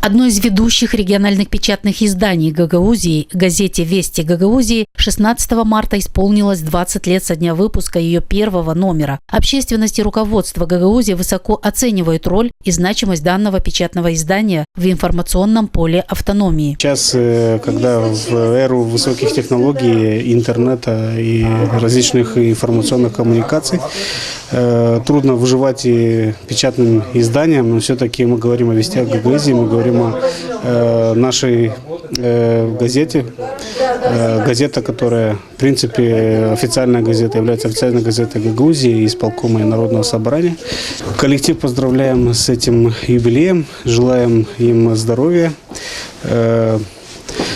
Одно из ведущих региональных печатных изданий Гагаузии, газете «Вести Гагаузии», 16 марта исполнилось 20 лет со дня выпуска ее первого номера. Общественность и руководство Гагаузии высоко оценивают роль и значимость данного печатного издания в информационном поле автономии. Сейчас, когда в эру высоких технологий, интернета и различных информационных коммуникаций, трудно выживать и печатным изданиям, но все-таки мы говорим о «Вестях Гагаузии», мы говорим о нашей газете. Газета, которая, в принципе, официальная газета, является официальной газетой Гагаузии, исполкома и Народного собрания. Коллектив поздравляем с этим юбилеем, желаем им здоровья,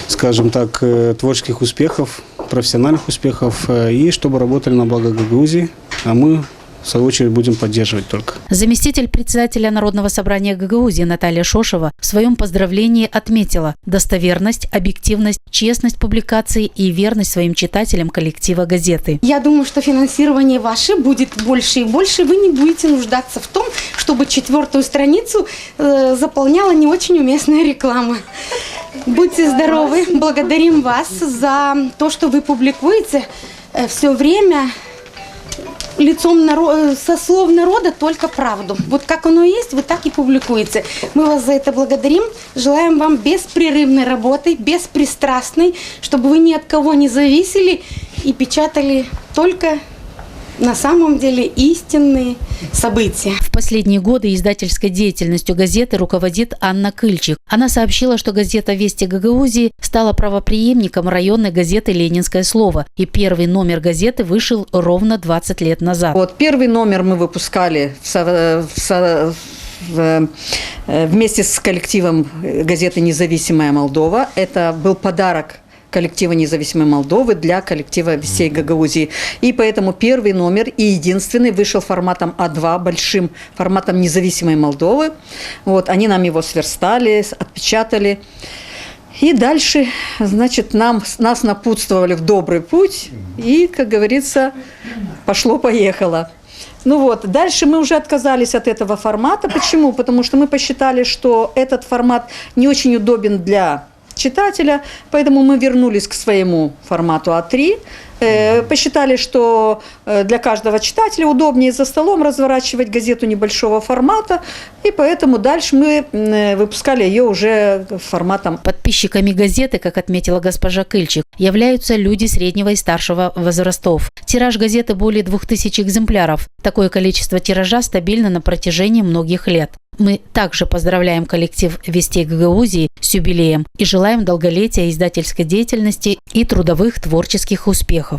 скажем так, творческих успехов, профессиональных успехов, и чтобы работали на благо Гагаузии, а мы, в свою очередь, будем поддерживать только. Заместитель председателя Народного собрания Гагаузии Наталья Шошева в своем поздравлении отметила достоверность, объективность, честность публикации и верность своим читателям коллектива газеты. Я думаю, что финансирование ваше будет больше и больше. Вы не будете нуждаться в том, чтобы 4-ю страницу заполняла не очень уместная реклама. Будьте здоровы. Благодарим вас за то, что вы публикуете все время со слов народа только правду. Вот как оно есть, вы так и публикуете. Мы вас за это благодарим. Желаем вам беспрерывной работы, беспристрастной, чтобы вы ни от кого не зависели и печатали только на самом деле истинные события. В последние годы издательской деятельностью газеты руководит Анна Кыльчик. Она сообщила, что газета «Вести Гагаузии» стала правопреемником районной газеты «Ленинское слово». И первый номер газеты вышел ровно 20 лет назад. Вот первый номер мы выпускали вместе с коллективом газеты «Независимая Молдова». Это был подарок коллектива «Независимой Молдовы» для коллектива «Вестей Гагаузии». И поэтому первый номер и единственный вышел форматом А2, большим форматом «Независимой Молдовы». Вот, они нам его сверстали, отпечатали. И дальше, значит, нас напутствовали в добрый путь. И, как говорится, пошло-поехало. Ну вот, дальше мы уже отказались от этого формата. Почему? Потому что мы посчитали, что этот формат не очень удобен для читателя, поэтому мы вернулись к своему формату А3. Посчитали, что для каждого читателя удобнее за столом разворачивать газету небольшого формата, и поэтому дальше мы выпускали ее уже форматом. Подписчиками газеты, как отметила госпожа Кыльчик, являются люди среднего и старшего возрастов. Тираж газеты более 2000 экземпляров. Такое количество тиража стабильно на протяжении многих лет. Мы также поздравляем коллектив «Вестей Гагаузии» с юбилеем и желаем долголетия издательской деятельности и трудовых творческих успехов.